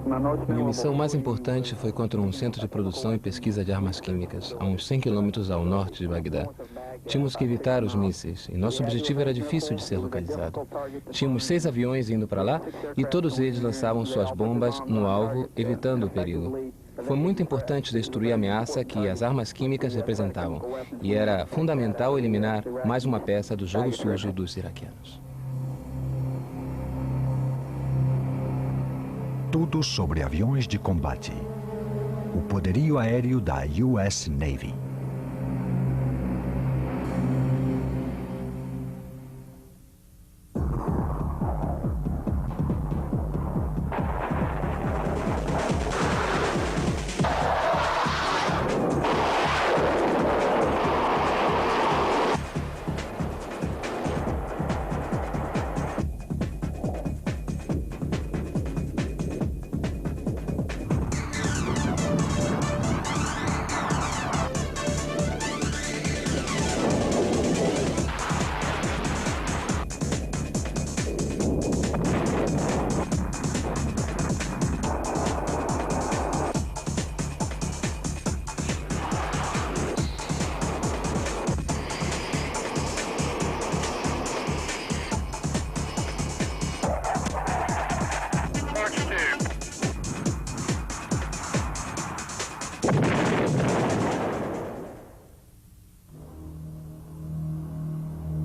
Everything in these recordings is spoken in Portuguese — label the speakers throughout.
Speaker 1: Minha missão mais importante foi contra um centro de produção e pesquisa de armas químicas, a uns 100 quilômetros ao norte de Bagdá. Tínhamos que evitar os mísseis, e nosso objetivo era difícil de ser localizado. Tínhamos 6 aviões indo para lá, e todos eles lançavam suas bombas no alvo, evitando o perigo. Foi muito importante destruir a ameaça que as armas químicas representavam, e era fundamental eliminar mais uma peça do jogo sujo dos iraquianos.
Speaker 2: Tudo sobre aviões de combate. O poderio aéreo da US Navy.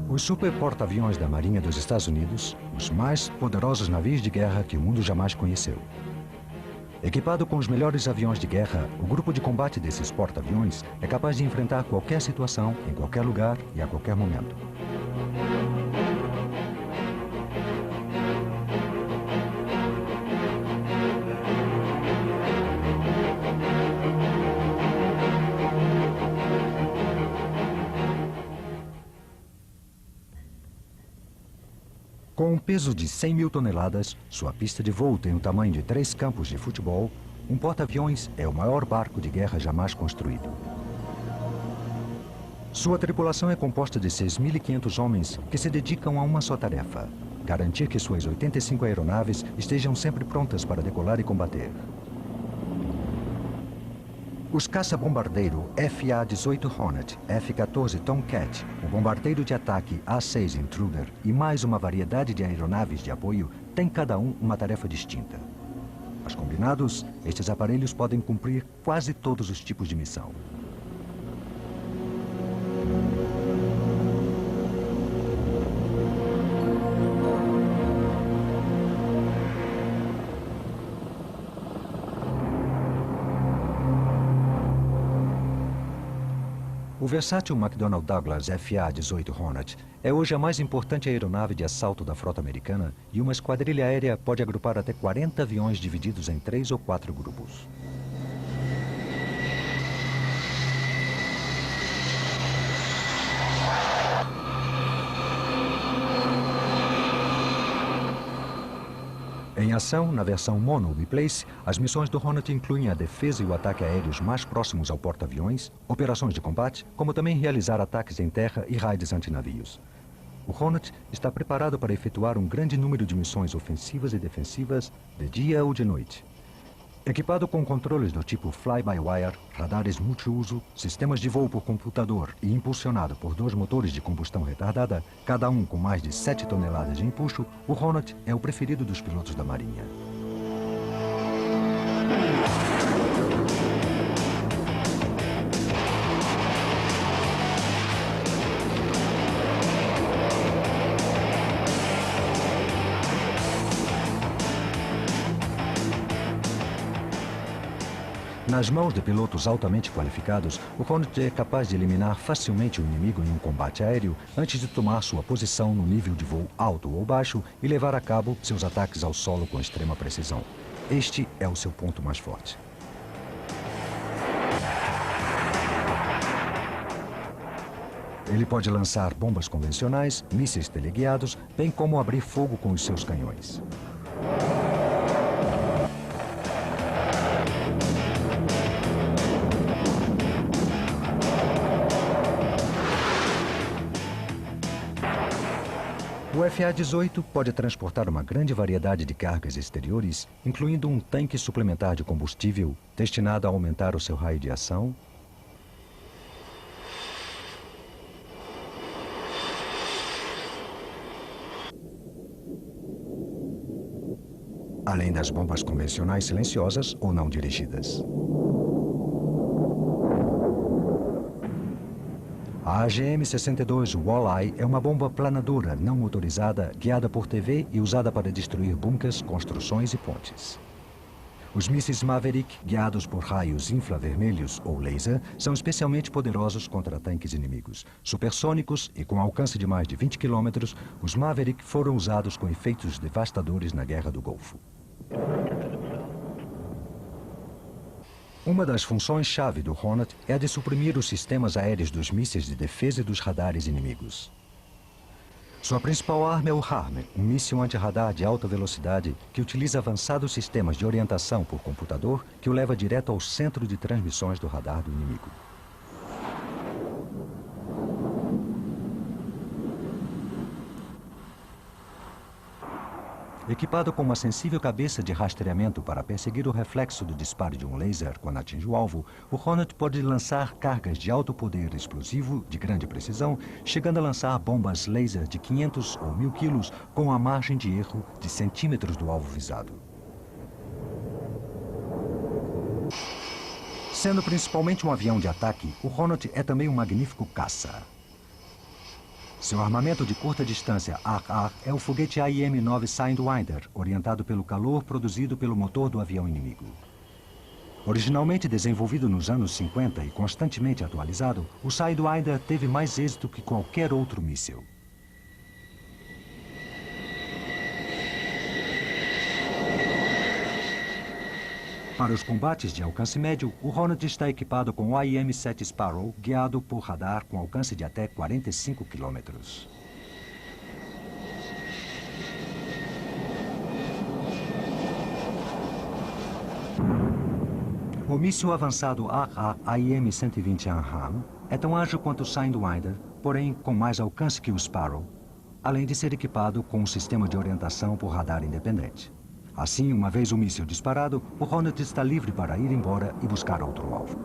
Speaker 2: Os super-porta-aviões da Marinha dos Estados Unidos, os mais poderosos navios de guerra que o mundo jamais conheceu. Equipado com os melhores aviões de guerra, o grupo de combate desses porta-aviões é capaz de enfrentar qualquer situação, em qualquer lugar e a qualquer momento. Com um peso de 100 mil toneladas, sua pista de voo tem o tamanho de 3 campos de futebol, um porta-aviões é o maior barco de guerra jamais construído. Sua tripulação é composta de 6.500 homens que se dedicam a uma só tarefa: garantir que suas 85 aeronaves estejam sempre prontas para decolar e combater. Os caça-bombardeiro FA-18 Hornet, F-14 Tomcat, o bombardeiro de ataque A-6 Intruder e mais uma variedade de aeronaves de apoio têm cada um uma tarefa distinta. Mas combinados, estes aparelhos podem cumprir quase todos os tipos de missão. O versátil McDonnell Douglas FA-18 Hornet é hoje a mais importante aeronave de assalto da frota americana e uma esquadrilha aérea pode agrupar até 40 aviões divididos em 3 ou 4 grupos. Em ação, na versão Mono Biplace, as missões do Hornet incluem a defesa e o ataque aéreos mais próximos ao porta-aviões, operações de combate, como também realizar ataques em terra e raids antinavios. O Hornet está preparado para efetuar um grande número de missões ofensivas e defensivas de dia ou de noite. Equipado com controles do tipo fly-by-wire, radares multiuso, sistemas de voo por computador e impulsionado por 2 motores de combustão retardada, cada um com mais de 7 toneladas de empuxo, o Hornet é o preferido dos pilotos da Marinha. Nas mãos de pilotos altamente qualificados, o Hornet é capaz de eliminar facilmente o inimigo em um combate aéreo antes de tomar sua posição no nível de voo alto ou baixo e levar a cabo seus ataques ao solo com extrema precisão. Este é o seu ponto mais forte. Ele pode lançar bombas convencionais, mísseis teleguiados, bem como abrir fogo com os seus canhões. O FA-18 pode transportar uma grande variedade de cargas exteriores, incluindo um tanque suplementar de combustível destinado a aumentar o seu raio de ação, além das bombas convencionais silenciosas ou não dirigidas. A AGM-62 Walleye é uma bomba planadora não motorizada, guiada por TV e usada para destruir bunkers, construções e pontes. Os mísseis Maverick, guiados por raios infravermelhos ou laser, são especialmente poderosos contra tanques inimigos. Supersônicos e com alcance de mais de 20 km, os Maverick foram usados com efeitos devastadores na Guerra do Golfo. Uma das funções-chave do Hornet é a de suprimir os sistemas aéreos dos mísseis de defesa e dos radares inimigos. Sua principal arma é o HARM, um míssil anti-radar de alta velocidade que utiliza avançados sistemas de orientação por computador que o leva direto ao centro de transmissões do radar do inimigo. Equipado com uma sensível cabeça de rastreamento para perseguir o reflexo do disparo de um laser quando atinge o alvo, o Hornet pode lançar cargas de alto poder explosivo de grande precisão, chegando a lançar bombas laser de 500 ou 1000 quilos com a margem de erro de centímetros do alvo visado. Sendo principalmente um avião de ataque, o Hornet é também um magnífico caça. Seu armamento de curta distância AR-AR é o foguete AIM-9 Sidewinder, orientado pelo calor produzido pelo motor do avião inimigo. Originalmente desenvolvido nos anos 50 e constantemente atualizado, o Sidewinder teve mais êxito que qualquer outro míssil. Para os combates de alcance médio, o Hornet está equipado com o AIM-7 Sparrow, guiado por radar com alcance de até 45 km. O míssil avançado AA AIM-120 ANHAM é tão ágil quanto o Sidewinder, porém com mais alcance que o Sparrow, além de ser equipado com um sistema de orientação por radar independente. Assim, uma vez o míssil disparado, o Hornet está livre para ir embora e buscar outro alvo.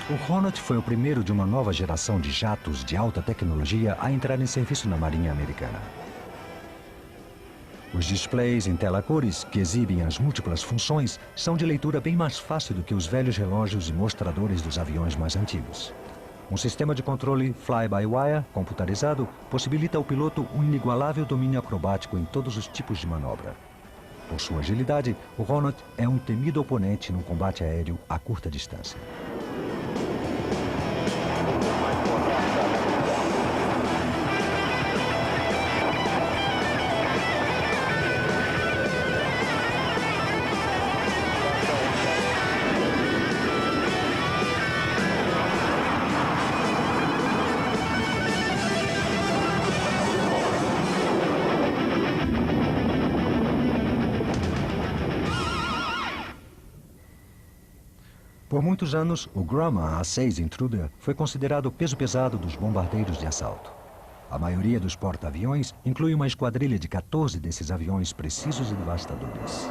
Speaker 2: O Hornet foi o primeiro de uma nova geração de jatos de alta tecnologia a entrar em serviço na Marinha Americana. Os displays em tela cores, que exibem as múltiplas funções, são de leitura bem mais fácil do que os velhos relógios e mostradores dos aviões mais antigos. Um sistema de controle fly-by-wire computarizado possibilita ao piloto um inigualável domínio acrobático em todos os tipos de manobra. Por sua agilidade, o Hornet é um temido oponente no combate aéreo a curta distância. Por muitos anos, o Grumman A-6 Intruder foi considerado o peso pesado dos bombardeiros de assalto. A maioria dos porta-aviões inclui uma esquadrilha de 14 desses aviões precisos e devastadores.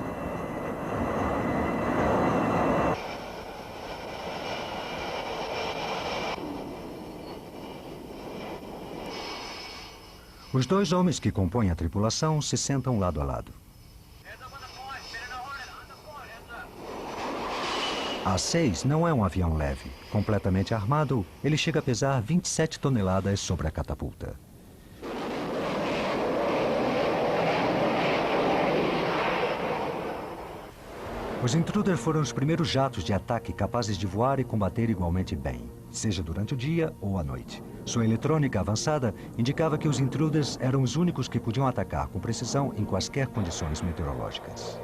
Speaker 2: Os dois homens que compõem a tripulação se sentam lado a lado. A A-6 não é um avião leve. Completamente armado, ele chega a pesar 27 toneladas sobre a catapulta. Os Intruder foram os primeiros jatos de ataque capazes de voar e combater igualmente bem, seja durante o dia ou à noite. Sua eletrônica avançada indicava que os Intruders eram os únicos que podiam atacar com precisão em quaisquer condições meteorológicas.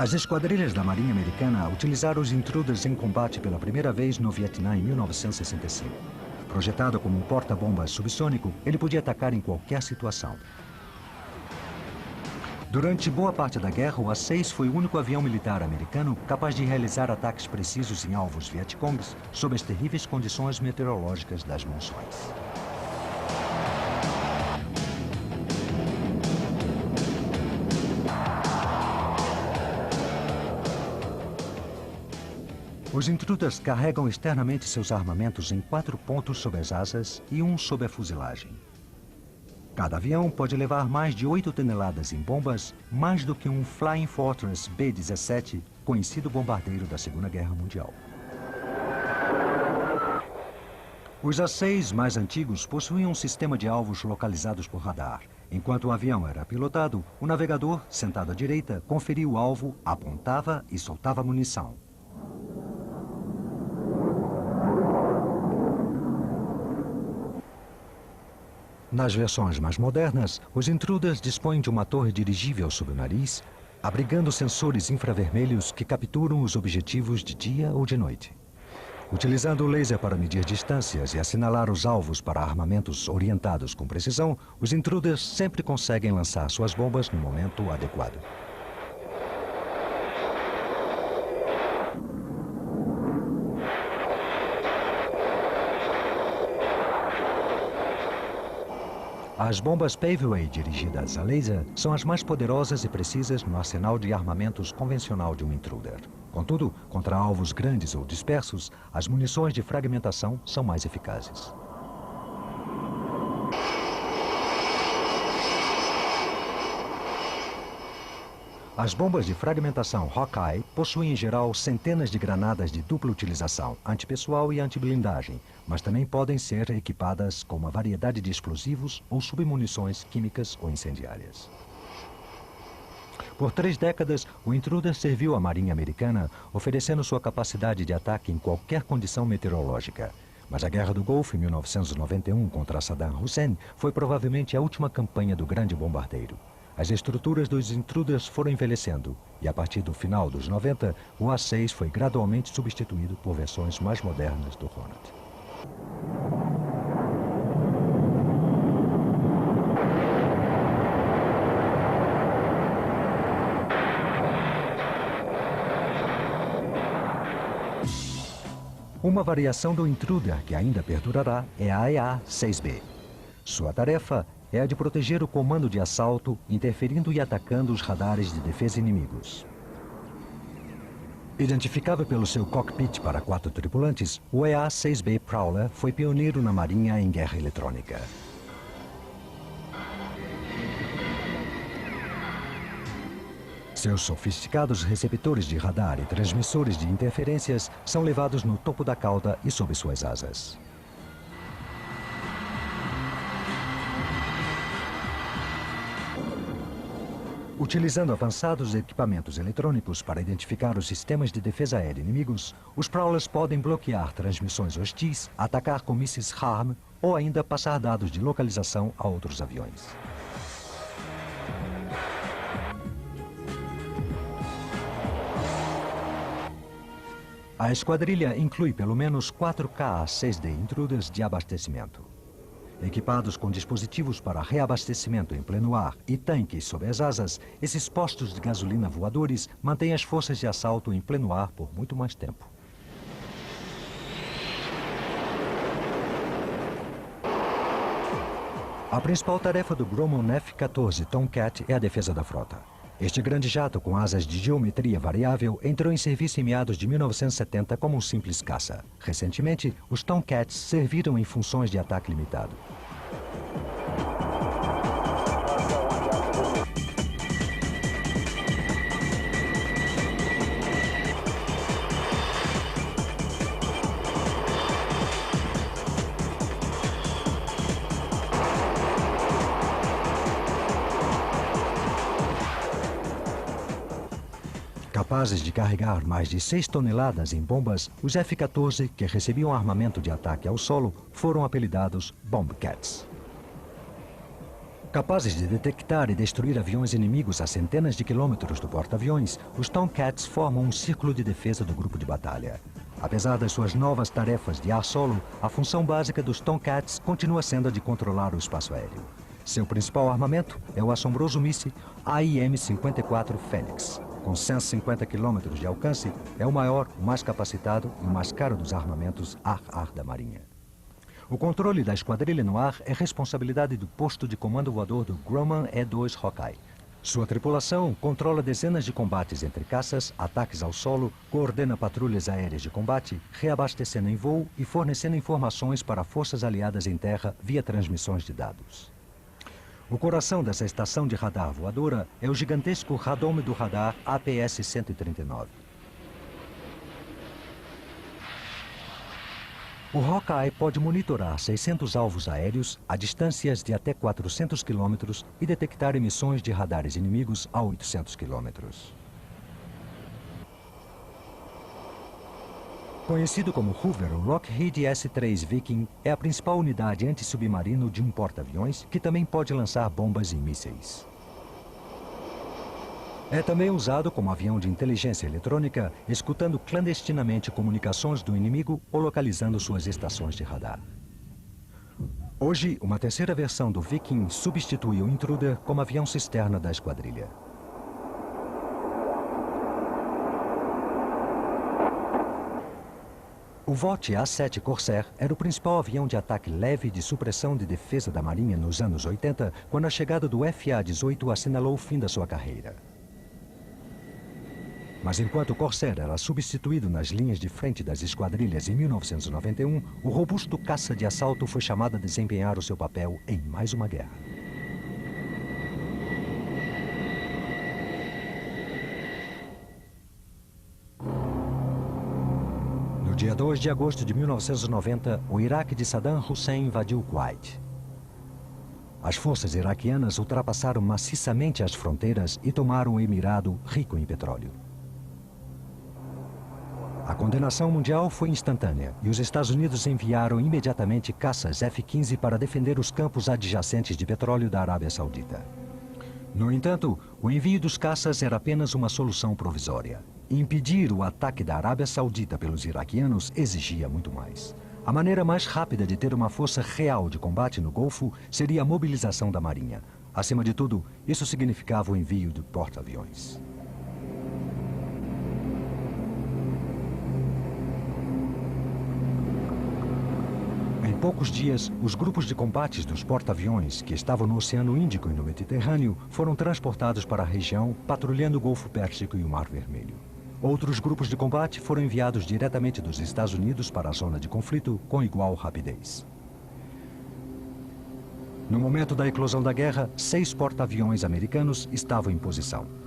Speaker 2: A As esquadrilhas da Marinha Americana utilizaram os Intruders em combate pela primeira vez no Vietnã em 1965. Projetado como um porta-bombas subsônico, ele podia atacar em qualquer situação. Durante boa parte da guerra, o A-6 foi o único avião militar americano capaz de realizar ataques precisos em alvos Vietcongs sob as terríveis condições meteorológicas das monções. Os Intruders carregam externamente seus armamentos em 4 pontos sob as asas e um sob a fuselagem. Cada avião pode levar mais de 8 toneladas em bombas, mais do que um Flying Fortress B-17, conhecido bombardeiro da Segunda Guerra Mundial. Os A-6 mais antigos possuíam um sistema de alvos localizados por radar. Enquanto o avião era pilotado, o navegador, sentado à direita, conferia o alvo, apontava e soltava munição. Nas versões mais modernas, os Intruders dispõem de uma torre dirigível sob o nariz, abrigando sensores infravermelhos que capturam os objetivos de dia ou de noite. Utilizando o laser para medir distâncias e assinalar os alvos para armamentos orientados com precisão, os Intruders sempre conseguem lançar suas bombas no momento adequado. As bombas Paveway dirigidas a laser são as mais poderosas e precisas no arsenal de armamentos convencional de um Intruder. Contudo, contra alvos grandes ou dispersos, as munições de fragmentação são mais eficazes. As bombas de fragmentação Hawkeye possuem em geral centenas de granadas de dupla utilização, antipessoal e antiblindagem, mas também podem ser equipadas com uma variedade de explosivos ou submunições químicas ou incendiárias. Por 3 décadas, o Intruder serviu à Marinha Americana, oferecendo sua capacidade de ataque em qualquer condição meteorológica. Mas a Guerra do Golfo, em 1991, contra Saddam Hussein, foi provavelmente a última campanha do grande bombardeiro. As estruturas dos Intruders foram envelhecendo e, a partir do final dos 90, o A-6 foi gradualmente substituído por versões mais modernas do Hornet. Uma variação do Intruder que ainda perdurará é a EA-6B. Sua tarefa é a de proteger o comando de assalto, interferindo e atacando os radares de defesa inimigos. Identificável pelo seu cockpit para 4 tripulantes, o EA-6B Prowler foi pioneiro na Marinha em guerra eletrônica. Seus sofisticados receptores de radar e transmissores de interferências são levados no topo da cauda e sob suas asas. Utilizando avançados equipamentos eletrônicos para identificar os sistemas de defesa aérea inimigos, os Prowlers podem bloquear transmissões hostis, atacar com mísseis HARM ou ainda passar dados de localização a outros aviões. A esquadrilha inclui pelo menos 4 KA-6D Intruders de abastecimento. Equipados com dispositivos para reabastecimento em pleno ar e tanques sob as asas, esses postos de gasolina voadores mantêm as forças de assalto em pleno ar por muito mais tempo. A principal tarefa do Grumman F-14 Tomcat é a defesa da frota. Este grande jato com asas de geometria variável entrou em serviço em meados de 1970 como um simples caça. Recentemente, os Tomcats serviram em funções de ataque limitado. Capazes de carregar mais de 6 toneladas em bombas, os F-14, que recebiam armamento de ataque ao solo, foram apelidados Bombcats. Capazes de detectar e destruir aviões inimigos a centenas de quilômetros do porta-aviões, os Tomcats formam um círculo de defesa do grupo de batalha. Apesar das suas novas tarefas de ar solo, a função básica dos Tomcats continua sendo a de controlar o espaço aéreo. Seu principal armamento é o assombroso míssil AIM-54 Fênix. Com 150 quilômetros de alcance, é o maior, o mais capacitado e o mais caro dos armamentos ar-ar da Marinha. O controle da esquadrilha no ar é responsabilidade do posto de comando voador do Grumman E-2 Hawkeye. Sua tripulação controla dezenas de combates entre caças, ataques ao solo, coordena patrulhas aéreas de combate, reabastecendo em voo e fornecendo informações para forças aliadas em terra via transmissões de dados. O coração dessa estação de radar voadora é o gigantesco radômetro radar APS-139. O Hawkeye pode monitorar 600 alvos aéreos a distâncias de até 400 quilômetros e detectar emissões de radares inimigos a 800 quilômetros. Conhecido como Hoover, o Lockheed S-3 Viking é a principal unidade antissubmarino de um porta-aviões que também pode lançar bombas e mísseis. É também usado como avião de inteligência eletrônica, escutando clandestinamente comunicações do inimigo ou localizando suas estações de radar. Hoje, uma terceira versão do Viking substitui o Intruder como avião cisterna da esquadrilha. O Vought A-7 Corsair era o principal avião de ataque leve de supressão de defesa da Marinha nos anos 80, quando a chegada do FA-18 assinalou o fim da sua carreira. Mas enquanto o Corsair era substituído nas linhas de frente das esquadrilhas em 1991, o robusto caça de assalto foi chamado a desempenhar o seu papel em mais uma guerra. No dia 2 de agosto de 1990, o Iraque de Saddam Hussein invadiu o Kuwait. As forças iraquianas ultrapassaram maciçamente as fronteiras e tomaram o Emirado rico em petróleo. A condenação mundial foi instantânea e os Estados Unidos enviaram imediatamente caças F-15 para defender os campos adjacentes de petróleo da Arábia Saudita. No entanto, o envio dos caças era apenas uma solução provisória. Impedir o ataque da Arábia Saudita pelos iraquianos exigia muito mais. A maneira mais rápida de ter uma força real de combate no Golfo seria a mobilização da Marinha. Acima de tudo, isso significava o envio de porta-aviões. Em poucos dias, os grupos de combates dos porta-aviões que estavam no Oceano Índico e no Mediterrâneo foram transportados para a região, patrulhando o Golfo Pérsico e o Mar Vermelho. Outros grupos de combate foram enviados diretamente dos Estados Unidos para a zona de conflito com igual rapidez. No momento da eclosão da guerra, 6 porta-aviões americanos estavam em posição.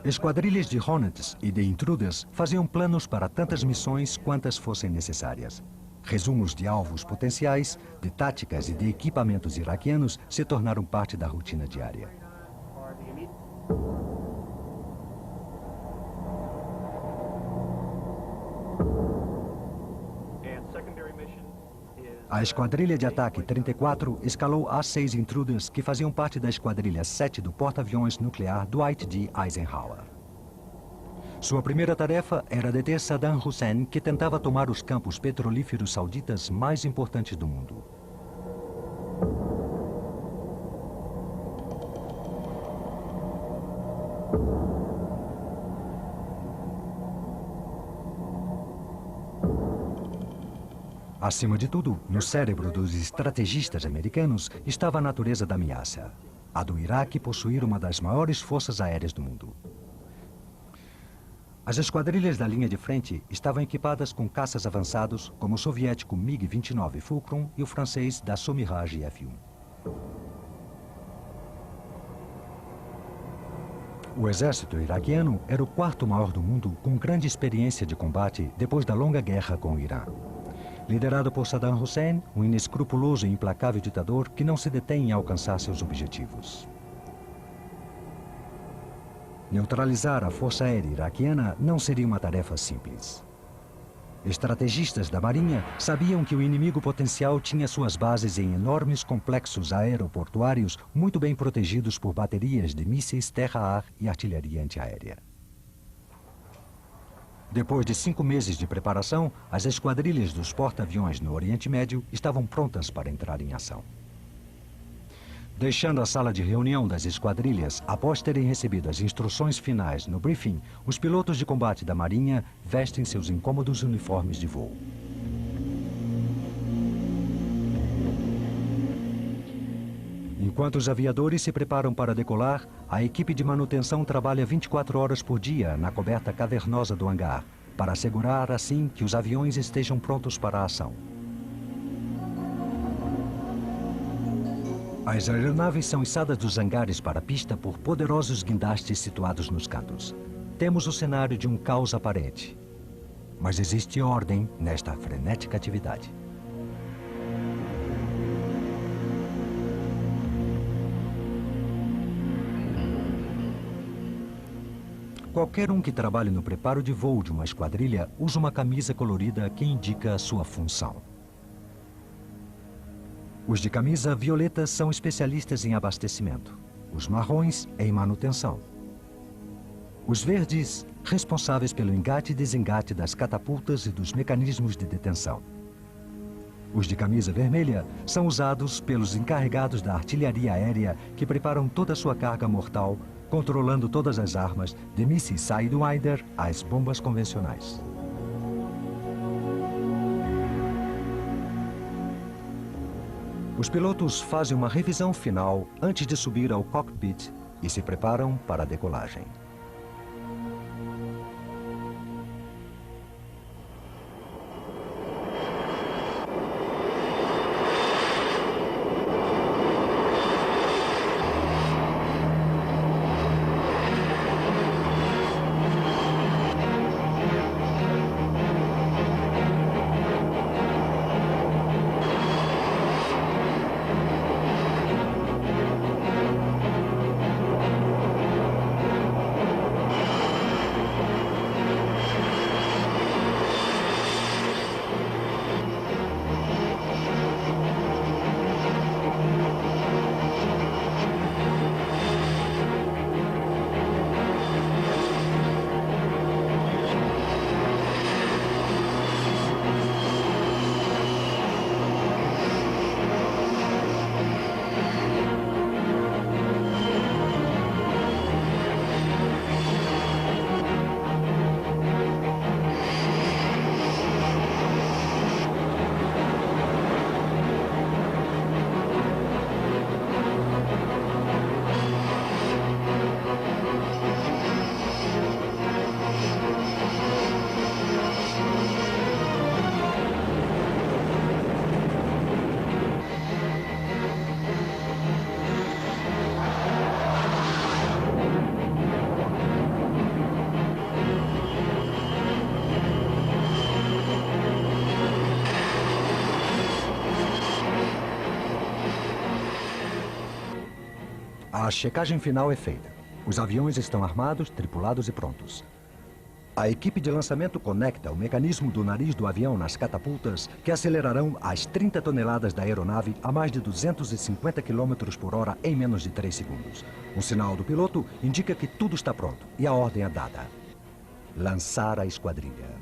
Speaker 2: Esquadrilhas de Hornets e de Intruders faziam planos para tantas missões quantas fossem necessárias. Resumos de alvos potenciais, de táticas e de equipamentos iraquianos se tornaram parte da rotina diária. A esquadrilha de ataque 34 escalou A-6 Intruders que faziam parte da esquadrilha 7 do porta-aviões nuclear Dwight D. Eisenhower. Sua primeira tarefa era deter Saddam Hussein, que tentava tomar os campos petrolíferos sauditas mais importantes do mundo. Acima de tudo, no cérebro dos estrategistas americanos estava a natureza da ameaça. A do Iraque possuir uma das maiores forças aéreas do mundo. As esquadrilhas da linha de frente estavam equipadas com caças avançados, como o soviético MiG-29 Fulcrum e o francês Dassault Mirage F-1. O exército iraquiano era o quarto maior do mundo, com grande experiência de combate depois da longa guerra com o Irã. Liderado por Saddam Hussein, um inescrupuloso e implacável ditador que não se detém em alcançar seus objetivos. Neutralizar a força aérea iraquiana não seria uma tarefa simples. Estrategistas da Marinha sabiam que o inimigo potencial tinha suas bases em enormes complexos aeroportuários muito bem protegidos por baterias de mísseis terra-ar e artilharia antiaérea. Depois de 5 meses de preparação, as esquadrilhas dos porta-aviões no Oriente Médio estavam prontas para entrar em ação. Deixando a sala de reunião das esquadrilhas, após terem recebido as instruções finais no briefing, os pilotos de combate da Marinha vestem seus incômodos uniformes de voo. Enquanto os aviadores se preparam para decolar, a equipe de manutenção trabalha 24 horas por dia na coberta cavernosa do hangar, para assegurar, assim, que os aviões estejam prontos para a ação. As aeronaves são içadas dos hangares para a pista por poderosos guindastes situados nos cantos. Temos o cenário de um caos aparente, mas existe ordem nesta frenética atividade. Qualquer um que trabalhe no preparo de voo de uma esquadrilha usa uma camisa colorida que indica a sua função. Os de camisa violeta são especialistas em abastecimento. Os marrons em manutenção. Os verdes, responsáveis pelo engate e desengate das catapultas e dos mecanismos de detenção. Os de camisa vermelha são usados pelos encarregados da artilharia aérea que preparam toda a sua carga mortal, controlando todas as armas, de mísseis Sidewinder às bombas convencionais. Os pilotos fazem uma revisão final antes de subir ao cockpit e se preparam para a decolagem. A checagem final é feita. Os aviões estão armados, tripulados e prontos. A equipe de lançamento conecta o mecanismo do nariz do avião nas catapultas que acelerarão as 30 toneladas da aeronave a mais de 250 km por hora em menos de 3 segundos. Um sinal do piloto indica que tudo está pronto e a ordem é dada: lançar a esquadrilha.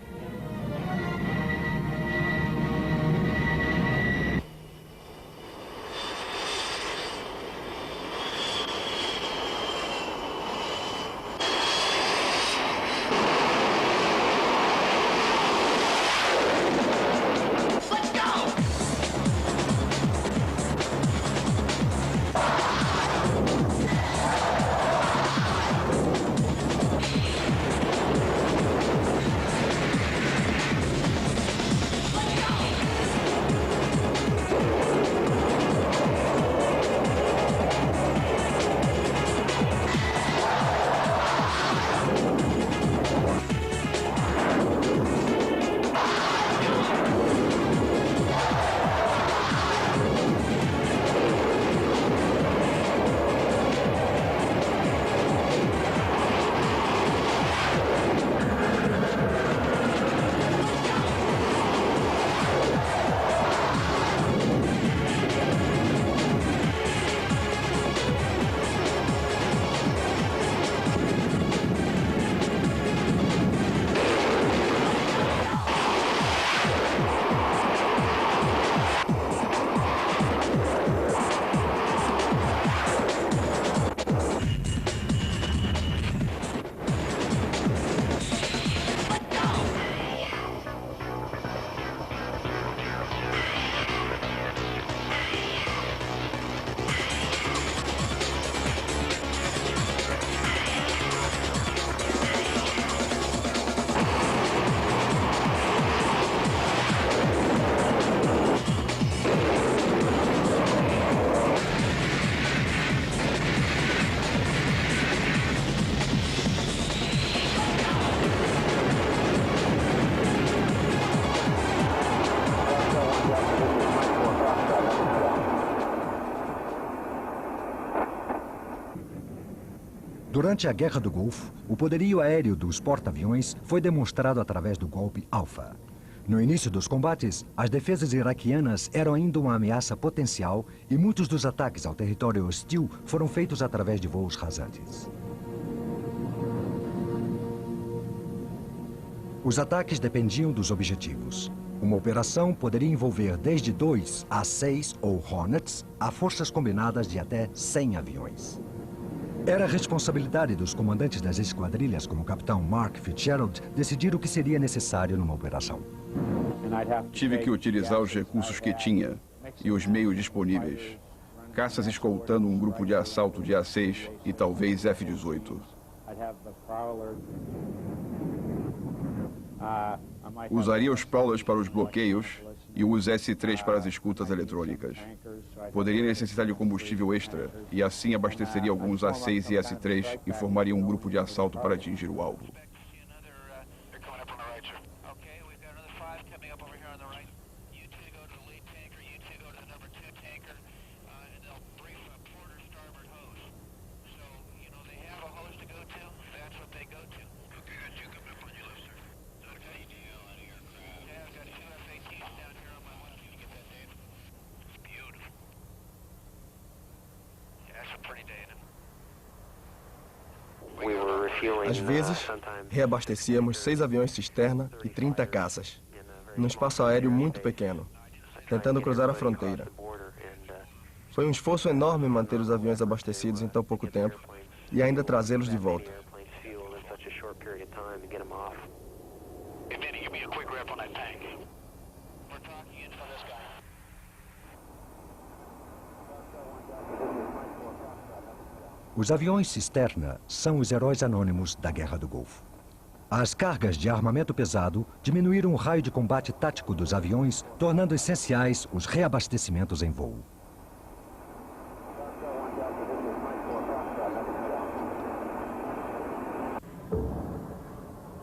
Speaker 2: Durante a Guerra do Golfo, o poderio aéreo dos porta-aviões foi demonstrado através do golpe Alfa. No início dos combates, as defesas iraquianas eram ainda uma ameaça potencial e muitos dos ataques ao território hostil foram feitos através de voos rasantes. Os ataques dependiam dos objetivos. Uma operação poderia envolver desde 2 a 6 ou Hornets a forças combinadas de até 100 aviões. Era a responsabilidade dos comandantes das esquadrilhas, como o capitão Mark Fitzgerald, decidir o que seria necessário numa operação.
Speaker 3: Tive que utilizar os recursos que tinha e os meios disponíveis. Caças escoltando um grupo de assalto de A-6 e talvez F-18. Usaria os Prowlers para os bloqueios e os S-3 para as escutas eletrônicas. Poderia necessitar de combustível extra e assim abasteceria alguns A-6 e S-3 e formaria um grupo de assalto para atingir o alvo.
Speaker 4: Às vezes, reabastecíamos 6 aviões cisterna e 30 caças, num espaço aéreo muito pequeno, tentando cruzar a fronteira. Foi um esforço enorme manter os aviões abastecidos em tão pouco tempo e ainda trazê-los de volta.
Speaker 2: Os aviões cisterna são os heróis anônimos da Guerra do Golfo. As cargas de armamento pesado diminuíram o raio de combate tático dos aviões, tornando essenciais os reabastecimentos em voo.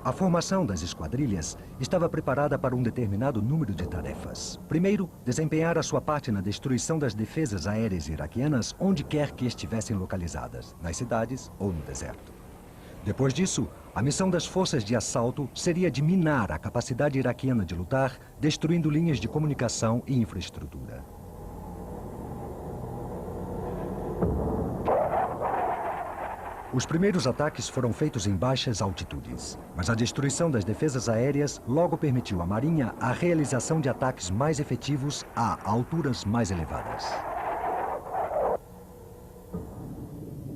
Speaker 2: A formação das esquadrilhas estava preparada para um determinado número de tarefas. Primeiro, desempenhar a sua parte na destruição das defesas aéreas iraquianas onde quer que estivessem localizadas, nas cidades ou no deserto. Depois disso, a missão das forças de assalto seria de minar a capacidade iraquiana de lutar, destruindo linhas de comunicação e infraestrutura. Os primeiros ataques foram feitos em baixas altitudes, mas a destruição das defesas aéreas logo permitiu à Marinha a realização de ataques mais efetivos a alturas mais elevadas.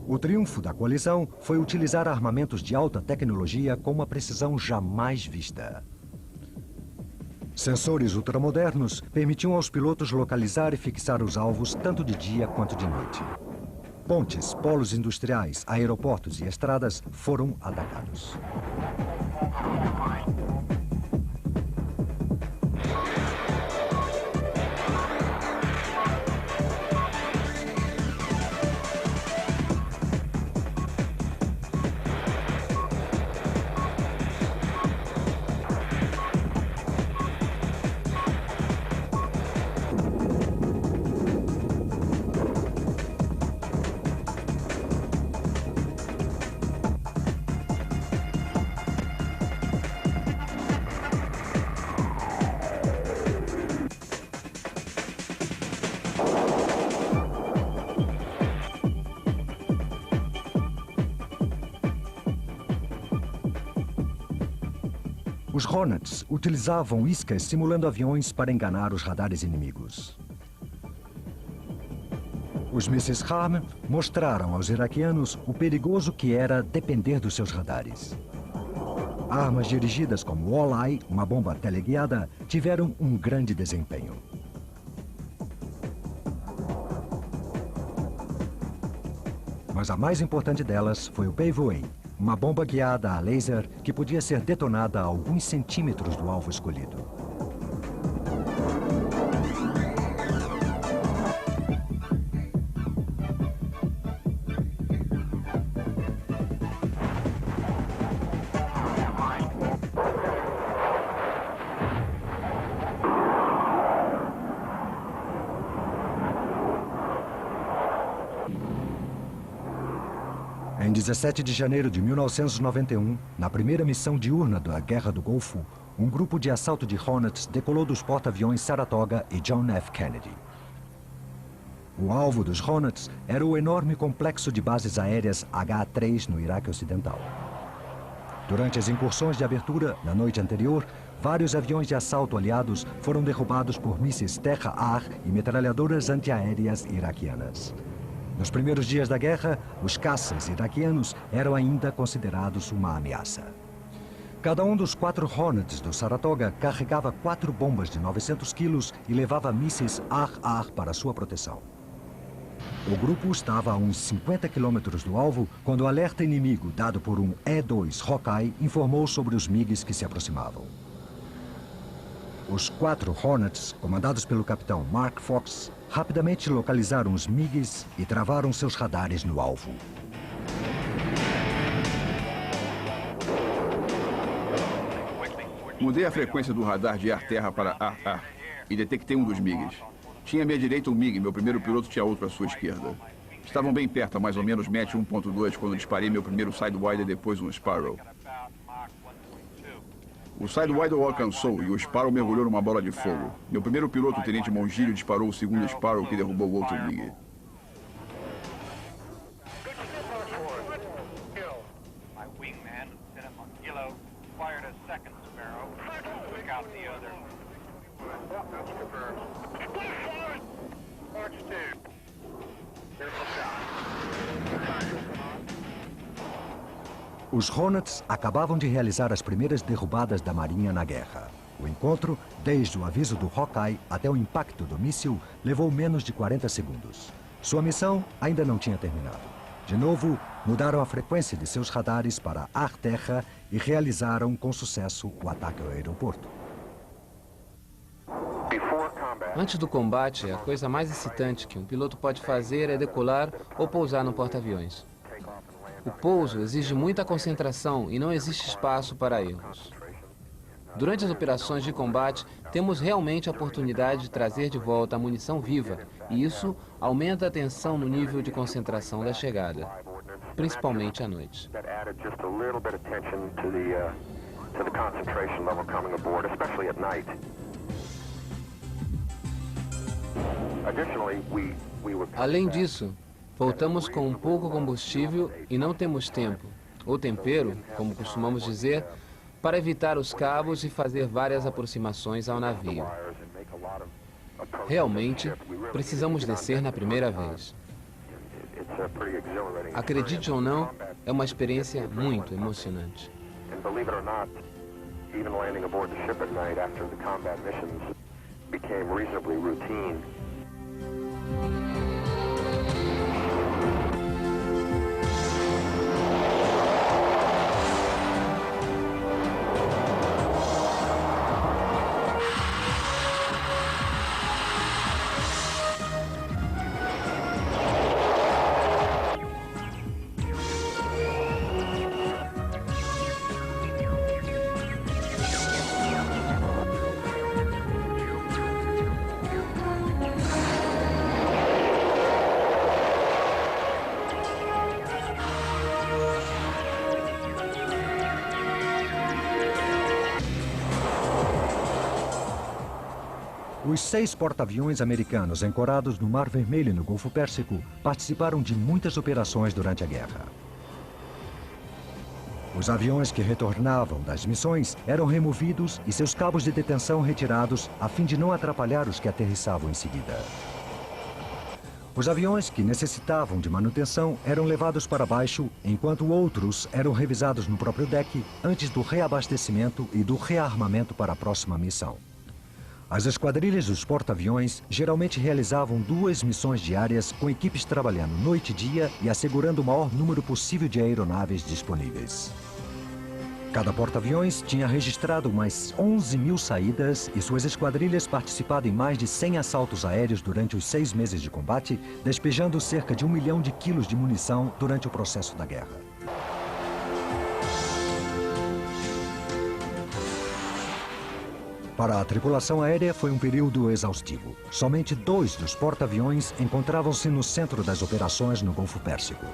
Speaker 2: O triunfo da coalizão foi utilizar armamentos de alta tecnologia com uma precisão jamais vista. Sensores ultramodernos permitiam aos pilotos localizar e fixar os alvos tanto de dia quanto de noite. Pontes, polos industriais, aeroportos e estradas foram atacados. Os Hornets utilizavam iscas simulando aviões para enganar os radares inimigos. Os mísseis HARM mostraram aos iraquianos o perigoso que era depender dos seus radares. Armas dirigidas como o Walleye, uma bomba teleguiada, tiveram um grande desempenho. Mas a mais importante delas foi o Paveway, uma bomba guiada a laser que podia ser detonada a alguns centímetros do alvo escolhido. Em Em 17 de janeiro de 1991, na primeira missão diurna da Guerra do Golfo, um grupo de assalto de Hornets decolou dos porta-aviões Saratoga e John F. Kennedy. O alvo dos Hornets era o enorme complexo de bases aéreas H-3 no Iraque Ocidental. Durante as incursões de abertura, na noite anterior, vários aviões de assalto aliados foram derrubados por mísseis terra-ar e metralhadoras antiaéreas iraquianas. Nos primeiros dias da guerra, os caças iraquianos eram ainda considerados uma ameaça. Cada um dos 4 Hornets do Saratoga carregava 4 bombas de 900 quilos e levava mísseis ar-ar para sua proteção. O grupo estava a uns 50 quilômetros do alvo quando o alerta inimigo dado por um E-2 Hawkeye informou sobre os MiGs que se aproximavam. Os 4 Hornets, comandados pelo capitão Mark Fox, rapidamente localizaram os MiGs e travaram seus radares no alvo.
Speaker 3: Mudei a frequência do radar de ar-terra para ar-ar e detectei um dos MiGs. Tinha à minha direita um MiG, meu primeiro piloto tinha outro à sua esquerda. Estavam bem perto, a mais ou menos Mach 1.2, quando disparei meu primeiro Sidewinder e depois um Sparrow. O Sidewinder o alcançou e o Sparrow mergulhou numa bola de fogo. Meu primeiro piloto, o Tenente Mongilio, disparou o segundo Sparrow que derrubou o outro MiG.
Speaker 2: Os Hornets acabavam de realizar as primeiras derrubadas da Marinha na guerra. O encontro, desde o aviso do Hawkeye até o impacto do míssil, levou menos de 40 segundos. Sua missão ainda não tinha terminado. De novo, mudaram a frequência de seus radares para ar-terra e realizaram com sucesso o ataque ao aeroporto.
Speaker 1: Antes do combate, a coisa mais excitante que um piloto pode fazer é decolar ou pousar no porta-aviões. O pouso exige muita concentração e não existe espaço para erros. Durante as operações de combate, temos realmente a oportunidade de trazer de volta a munição viva, e isso aumenta a tensão no nível de concentração da chegada, principalmente à noite. Além disso, voltamos com um pouco combustível e não temos tempo, ou tempero, como costumamos dizer, para evitar os cabos e fazer várias aproximações ao navio. Realmente, precisamos descer na primeira vez. Acredite ou não, é uma experiência muito emocionante.
Speaker 2: Os 6 porta-aviões americanos ancorados no Mar Vermelho e no Golfo Pérsico participaram de muitas operações durante a guerra. Os aviões que retornavam das missões eram removidos e seus cabos de detenção retirados a fim de não atrapalhar os que aterrissavam em seguida. Os aviões que necessitavam de manutenção eram levados para baixo, enquanto outros eram revisados no próprio deck antes do reabastecimento e do rearmamento para a próxima missão. As esquadrilhas dos porta-aviões geralmente realizavam 2 missões diárias com equipes trabalhando noite e dia e assegurando o maior número possível de aeronaves disponíveis. Cada porta-aviões tinha registrado mais 11.000 saídas e suas esquadrilhas participado em mais de 100 assaltos aéreos durante os 6 meses de combate, despejando cerca de 1 milhão de quilos de munição durante o processo da guerra. Para a tripulação aérea foi um período exaustivo. Somente 2 dos porta-aviões encontravam-se no centro das operações no Golfo Pérsico.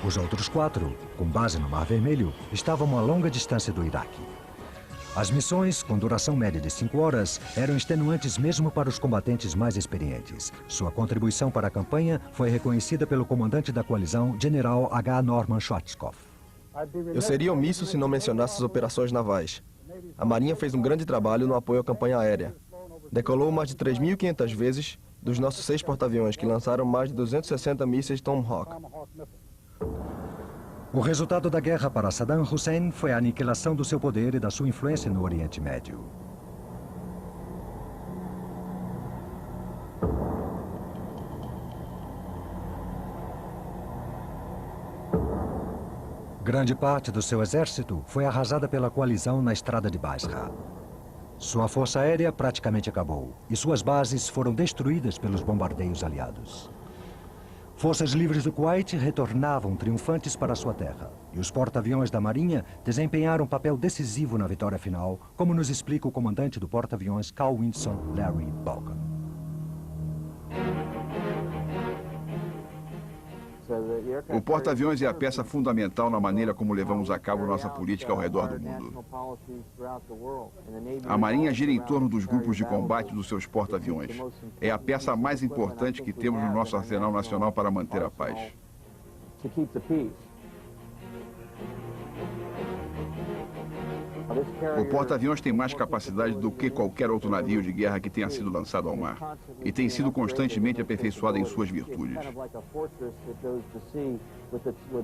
Speaker 2: Os outros 4, com base no Mar Vermelho, estavam a longa distância do Iraque. As missões, com duração média de 5 horas, eram extenuantes mesmo para os combatentes mais experientes. Sua contribuição para a campanha foi reconhecida pelo comandante da coalizão, General H. Norman Schwarzkopf.
Speaker 4: Eu seria omisso se não mencionasse as operações navais. A Marinha fez um grande trabalho no apoio à campanha aérea. Decolou mais de 3.500 vezes dos nossos 6 porta-aviões, que lançaram mais de 260 mísseis Tomahawk.
Speaker 2: O resultado da guerra para Saddam Hussein foi a aniquilação do seu poder e da sua influência no Oriente Médio. Grande parte do seu exército foi arrasada pela coalizão na estrada de Basra. Sua força aérea praticamente acabou e suas bases foram destruídas pelos bombardeios aliados. Forças livres do Kuwait retornavam triunfantes para sua terra e os porta-aviões da Marinha desempenharam um papel decisivo na vitória final, como nos explica o comandante do porta-aviões Carl Vinson Larry Balkan.
Speaker 3: O porta-aviões é a peça fundamental na maneira como levamos a cabo nossa política ao redor do mundo. A Marinha gira em torno dos grupos de combate dos seus porta-aviões. É a peça mais importante que temos no nosso arsenal nacional para manter a paz. O porta-aviões tem mais capacidade do que qualquer outro navio de guerra que tenha sido lançado ao mar e tem sido constantemente aperfeiçoado em suas virtudes.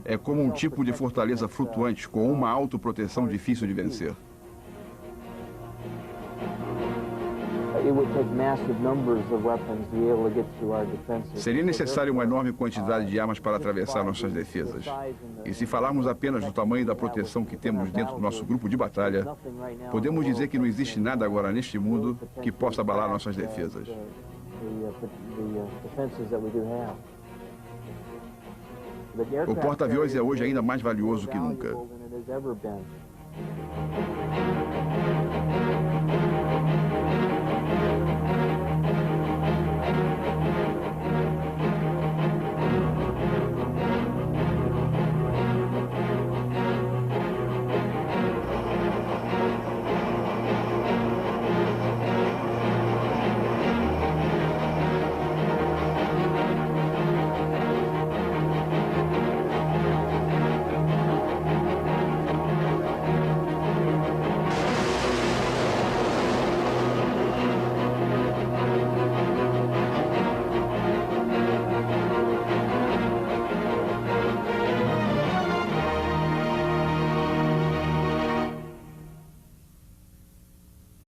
Speaker 3: É como um tipo de fortaleza flutuante com uma autoproteção difícil de vencer. Seria necessária uma enorme quantidade de armas para atravessar nossas defesas. E se falarmos apenas do tamanho da proteção que temos dentro do nosso grupo de batalha, podemos dizer que não existe nada agora neste mundo que possa abalar nossas defesas. O porta-aviões é hoje ainda mais valioso que nunca.